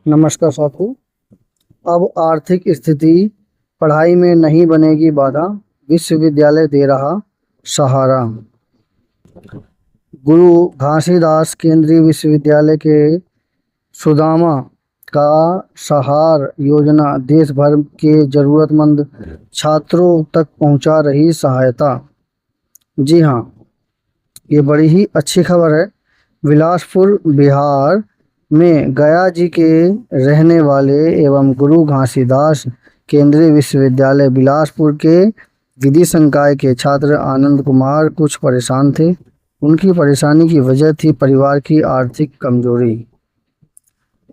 नमस्कार साथियों। अब आर्थिक स्थिति पढ़ाई में नहीं बनेगी बाधा, विश्वविद्यालय दे रहा सहारा। गुरु घासीदास केंद्रीय विश्वविद्यालय के सुदामा का सहार योजना देश भर के जरूरतमंद छात्रों तक पहुंचा रही सहायता। जी हाँ, ये बड़ी ही अच्छी खबर है। बिलासपुर बिहार में गया जी के रहने वाले एवं गुरु घासीदास केंद्रीय विश्वविद्यालय बिलासपुर के विधि संकाय के छात्र आनंद कुमार कुछ परेशान थे। उनकी परेशानी की वजह थी परिवार की आर्थिक कमजोरी।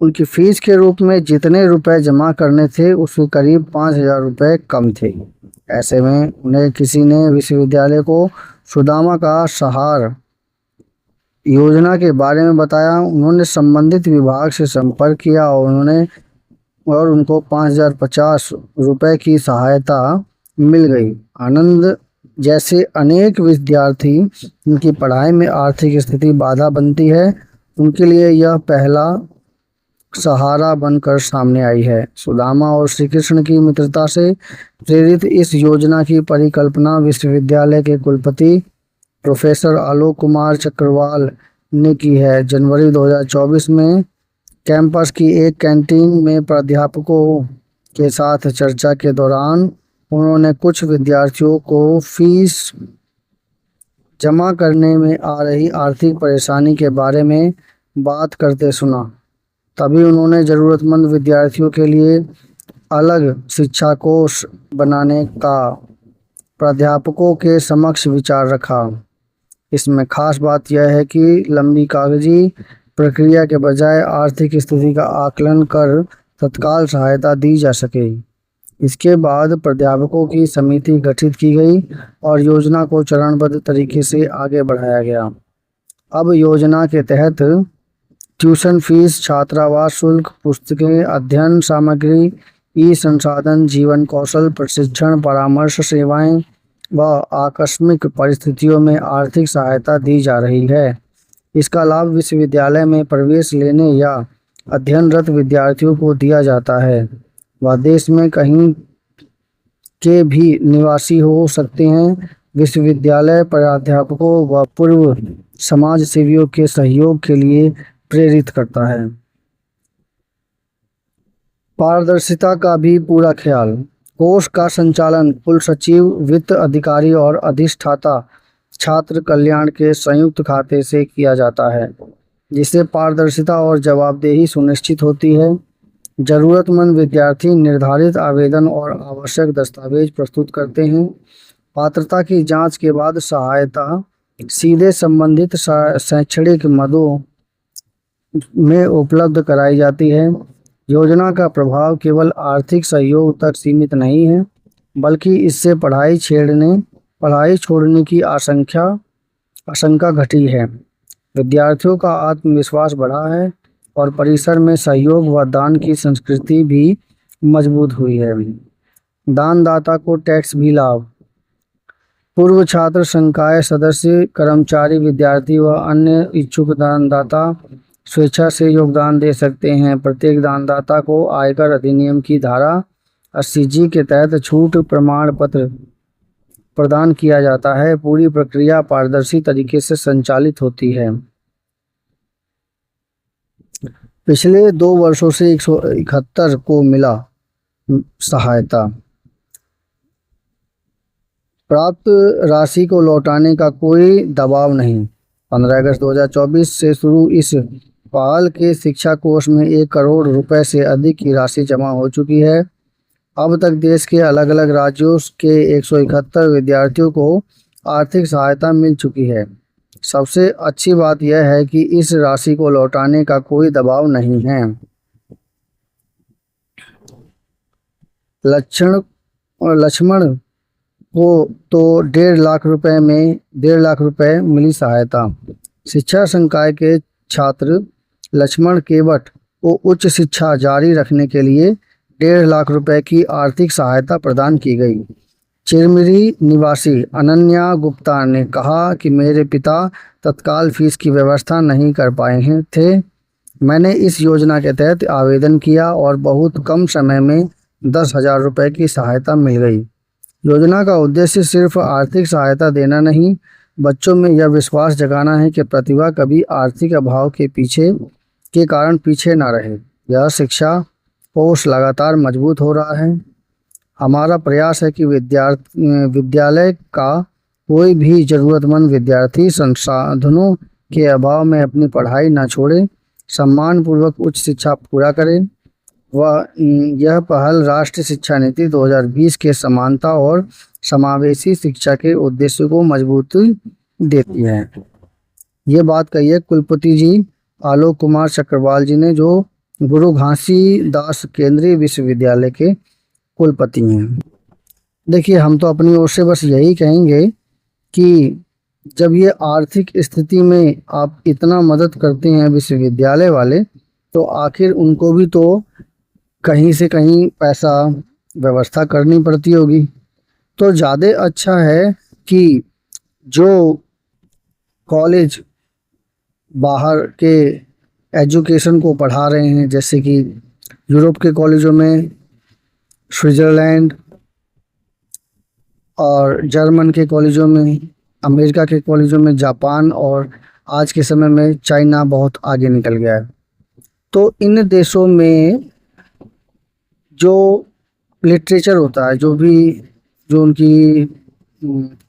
उनकी फीस के रूप में जितने रुपए जमा करने थे उसके करीब 5,000 रुपये कम थे। ऐसे में उन्हें किसी ने विश्वविद्यालय को सुदामा का सहार योजना के बारे में बताया। उन्होंने संबंधित विभाग से संपर्क किया और उनको 5,050 रुपये की सहायता मिल गई। आनंद जैसे अनेक विद्यार्थी उनकी पढ़ाई में आर्थिक स्थिति बाधा बनती है, उनके लिए यह पहला सहारा बनकर सामने आई है। सुदामा और श्री कृष्ण की मित्रता से प्रेरित इस योजना की परिकल्पना विश्वविद्यालय के कुलपति प्रोफेसर आलोक कुमार चक्रवाल ने की है। जनवरी 2024 में कैंपस की एक कैंटीन में प्राध्यापकों के साथ चर्चा के दौरान उन्होंने कुछ विद्यार्थियों को फीस जमा करने में आ रही आर्थिक परेशानी के बारे में बात करते सुना। तभी उन्होंने ज़रूरतमंद विद्यार्थियों के लिए अलग शिक्षा कोष बनाने का प्राध्यापकों के समक्ष विचार रखा। इसमें खास बात यह है कि लंबी कागजी प्रक्रिया के बजाय आर्थिक स्थिति का आकलन कर तत्काल सहायता दी जा सके। इसके बाद प्राध्यापकों की समिति गठित की गई और योजना को चरणबद्ध तरीके से आगे बढ़ाया गया। अब योजना के तहत ट्यूशन फीस, छात्रावास शुल्क, पुस्तकें, अध्ययन सामग्री, ई संसाधन, जीवन कौशल प्रशिक्षण, परामर्श सेवाएं व आकस्मिक परिस्थितियों में आर्थिक सहायता दी जा रही है। इसका लाभ विश्वविद्यालय में प्रवेश लेने या अध्ययनरत विद्यार्थियों को दिया जाता है। वह देश में कहीं के भी निवासी हो सकते हैं। विश्वविद्यालय प्राध्यापकों व पूर्व समाज सेवियों के सहयोग के लिए प्रेरित करता है। पारदर्शिता का भी पूरा ख्याल। कोष का संचालन कुल सचिव, वित्त अधिकारी और अधिष्ठाता छात्र कल्याण के संयुक्त खाते से किया जाता है, जिससे पारदर्शिता और जवाबदेही सुनिश्चित होती है। जरूरतमंद विद्यार्थी निर्धारित आवेदन और आवश्यक दस्तावेज प्रस्तुत करते हैं। पात्रता की जांच के बाद सहायता सीधे संबंधित शैक्षणिक मदों में उपलब्ध कराई जाती है। योजना का प्रभाव केवल आर्थिक सहयोग तक सीमित नहीं है, बल्कि इससे पढ़ाई छोड़ने की आशंका घटी है। विद्यार्थियों का आत्मविश्वास बढ़ा है और परिसर में सहयोग व दान की संस्कृति भी मजबूत हुई है। दानदाता को टैक्स भी लाभ। पूर्व छात्र संकाय सदस्य, कर्मचारी, विद्यार्थी व अन्य इच्छुक दानदाता स्वेच्छा से योगदान दे सकते हैं। प्रत्येक दानदाता को आयकर अधिनियम की धारा 80G के तहत छूट प्रमाण पत्र प्रदान किया जाता है। पूरी प्रक्रिया पारदर्शी तरीके से संचालित होती है। पिछले 2 वर्षों से 171 को मिला सहायता। प्राप्त राशि को लौटाने का कोई दबाव नहीं। 15 अगस्त 2024 से शुरू इस पहल के शिक्षा कोष में 1 करोड़ रुपए से अधिक की राशि जमा हो चुकी है। अब तक देश के अलग अलग राज्यों के 171 विद्यार्थियों को आर्थिक सहायता मिल चुकी है। सबसे अच्छी बात यह है कि इस राशि को लौटाने का कोई दबाव नहीं है। लक्ष्मण को तो 1.5 लाख रुपए मिली सहायता। शिक्षा संकाय के छात्र लक्ष्मण केवट को उच्च शिक्षा जारी रखने के लिए 1.5 लाख रुपए की आर्थिक सहायता प्रदान की गई। चिरमिरी निवासी अनन्या गुप्ता ने कहा कि मेरे पिता तत्काल फीस की व्यवस्था नहीं कर पाए थे, मैंने इस योजना के तहत आवेदन किया और बहुत कम समय में 10,000 रुपये की सहायता मिल गई। योजना का उद्देश्य सिर्फ आर्थिक सहायता देना नहीं, बच्चों में यह विश्वास जगाना है कि प्रतिभा कभी आर्थिक अभाव के कारण पीछे ना रहे। यह शिक्षा कोष लगातार मजबूत हो रहा है। हमारा प्रयास है कि विद्यालय का कोई भी ज़रूरतमंद विद्यार्थी संसाधनों के अभाव में अपनी पढ़ाई ना छोड़े, सम्मानपूर्वक उच्च शिक्षा पूरा करे। यह पहल राष्ट्रीय शिक्षा नीति 2020 के समानता और समावेशी शिक्षा के उद्देश्य को मजबूती देती है। ये बात कही है कुलपति जी आलोक कुमार चक्रवाल जी ने, जो गुरु घासीदास केंद्रीय विश्वविद्यालय के कुलपति हैं। देखिए, हम तो अपनी ओर से बस यही कहेंगे कि जब ये आर्थिक स्थिति में आप इतना मदद करते हैं विश्वविद्यालय वाले, तो आखिर उनको भी तो कहीं से कहीं पैसा व्यवस्था करनी पड़ती होगी। तो ज़्यादा अच्छा है कि जो कॉलेज बाहर के एजुकेशन को पढ़ा रहे हैं, जैसे कि यूरोप के कॉलेजों में स्विट्ज़रलैंड और जर्मन के कॉलेजों में, अमेरिका के कॉलेजों में जापान, और आज के समय में चाइना बहुत आगे निकल गया है। तो इन देशों में जो लिटरेचर होता है, जो उनकी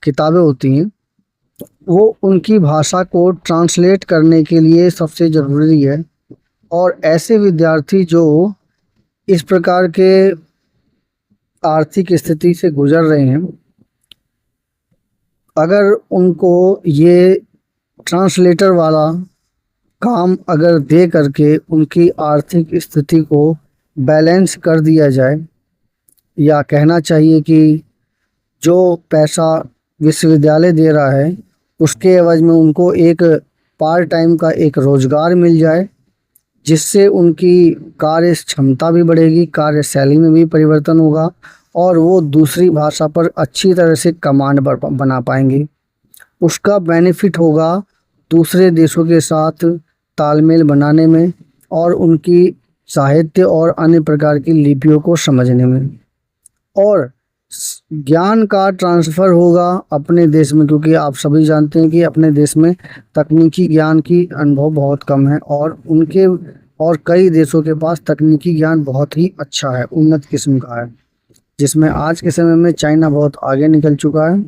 किताबें होती हैं, वो उनकी भाषा को ट्रांसलेट करने के लिए सबसे ज़रूरी है। और ऐसे विद्यार्थी जो इस प्रकार के आर्थिक स्थिति से गुजर रहे हैं, अगर उनको ये ट्रांसलेटर वाला काम अगर दे करके उनकी आर्थिक स्थिति को बैलेंस कर दिया जाए, या कहना चाहिए कि जो पैसा विश्वविद्यालय दे रहा है उसके एवज में उनको एक पार्ट टाइम का एक रोज़गार मिल जाए, जिससे उनकी कार्य क्षमता भी बढ़ेगी, कार्यशैली में भी परिवर्तन होगा और वो दूसरी भाषा पर अच्छी तरह से कमांड बना पाएंगे। उसका बेनिफिट होगा दूसरे देशों के साथ तालमेल बनाने में और उनकी साहित्य और अन्य प्रकार की लिपियों को समझने में, और ज्ञान का ट्रांसफ़र होगा अपने देश में, क्योंकि आप सभी जानते हैं कि अपने देश में तकनीकी ज्ञान की अनुभव बहुत कम है, और कई देशों के पास तकनीकी ज्ञान बहुत ही अच्छा है, उन्नत किस्म का है, जिसमें आज के समय में चाइना बहुत आगे निकल चुका है।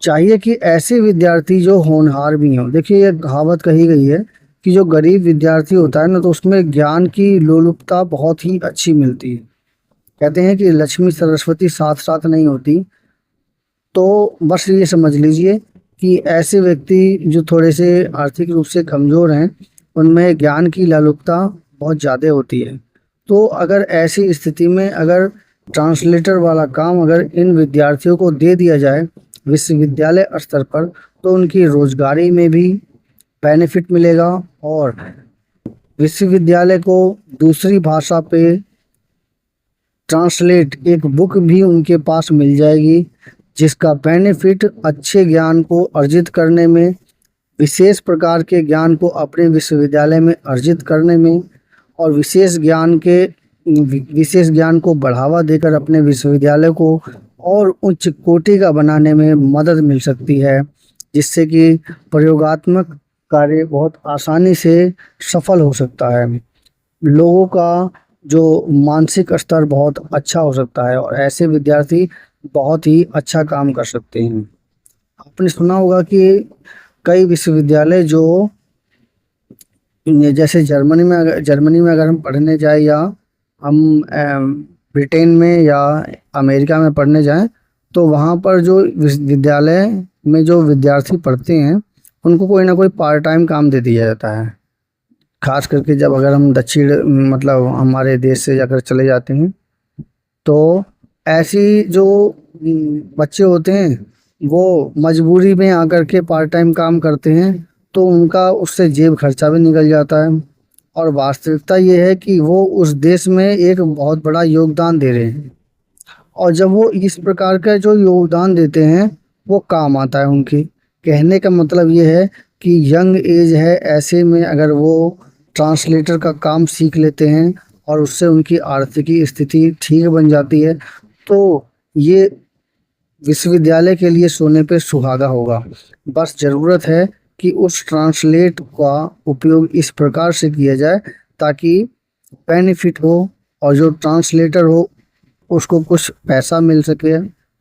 चाहिए कि ऐसे विद्यार्थी जो होनहार भी हों। देखिए, यह कहावत कही गई है कि जो गरीब विद्यार्थी होता है ना, तो उसमें ज्ञान की लोलुपता बहुत ही अच्छी मिलती है। कहते हैं कि लक्ष्मी सरस्वती साथ साथ नहीं होती। तो बस ये समझ लीजिए कि ऐसे व्यक्ति जो थोड़े से आर्थिक रूप से कमज़ोर हैं, उनमें ज्ञान की लोलुपता बहुत ज़्यादा होती है। तो अगर ऐसी स्थिति में अगर ट्रांसलेटर वाला काम अगर इन विद्यार्थियों को दे दिया जाए विश्वविद्यालय स्तर पर, तो उनकी रोजगारी में भी बेनिफिट मिलेगा और विश्वविद्यालय को दूसरी भाषा पे ट्रांसलेट एक बुक भी उनके पास मिल जाएगी, जिसका बेनिफिट अच्छे ज्ञान को अर्जित करने में, विशेष प्रकार के ज्ञान को अपने विश्वविद्यालय में अर्जित करने में और विशेष ज्ञान को बढ़ावा देकर अपने विश्वविद्यालय को और उच्च कोटि का बनाने में मदद मिल सकती है, जिससे कि प्रयोगात्मक कार्य बहुत आसानी से सफल हो सकता है। लोगों का जो मानसिक स्तर बहुत अच्छा हो सकता है और ऐसे विद्यार्थी बहुत ही अच्छा काम कर सकते हैं। आपने सुना होगा कि कई विश्वविद्यालय जो जैसे जर्मनी में अगर हम पढ़ने जाए, या हम ब्रिटेन में या अमेरिका में पढ़ने जाएं, तो वहाँ पर जो विश्वविद्यालय में जो विद्यार्थी पढ़ते हैं उनको कोई ना कोई पार्ट टाइम काम दे दिया जाता है। खास करके जब अगर हम दक्षिण मतलब हमारे देश से जाकर चले जाते हैं, तो ऐसी जो बच्चे होते हैं वो मजबूरी में आकर के पार्ट टाइम काम करते हैं, तो उनका उससे जेब खर्चा भी निकल जाता है। और वास्तविकता ये है कि वो उस देश में एक बहुत बड़ा योगदान दे रहे हैं, और जब वो इस प्रकार का जो योगदान देते हैं वो काम आता है उनकी। कहने का मतलब ये है कि यंग एज है, ऐसे में अगर वो ट्रांसलेटर का काम सीख लेते हैं और उससे उनकी आर्थिक स्थिति ठीक बन जाती है, तो ये विश्वविद्यालय के लिए सोने पे सुहागा होगा। बस ज़रूरत है कि उस ट्रांसलेट का उपयोग इस प्रकार से किया जाए ताकि बेनिफिट हो और जो ट्रांसलेटर हो उसको कुछ पैसा मिल सके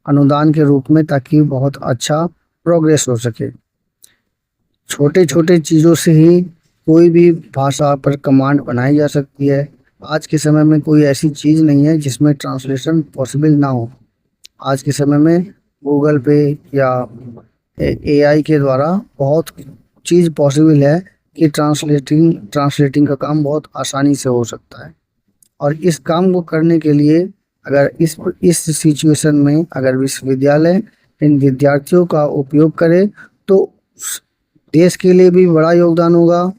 अनुदान के रूप में, ताकि बहुत अच्छा प्रोग्रेस हो सके। छोटे छोटे चीज़ों से ही कोई भी भाषा पर कमांड बनाई जा सकती है। आज के समय में कोई ऐसी चीज़ नहीं है जिसमें ट्रांसलेशन पॉसिबल ना हो। आज के समय में गूगल पे या एआई के द्वारा बहुत चीज़ पॉसिबल है कि ट्रांसलेटिंग का काम बहुत आसानी से हो सकता है। और इस काम को करने के लिए अगर इस सिचुएशन में अगर विश्वविद्यालय इन विद्यार्थियों का उपयोग करे तो देश के लिए भी बड़ा योगदान होगा,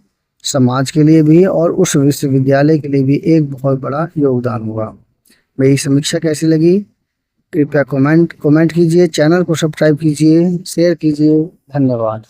समाज के लिए भी और उस विश्वविद्यालय के लिए भी एक बहुत बड़ा योगदान होगा। मेरी समीक्षा कैसी लगी कृपया कमेंट कीजिए, चैनल को सब्सक्राइब कीजिए, शेयर कीजिए। धन्यवाद।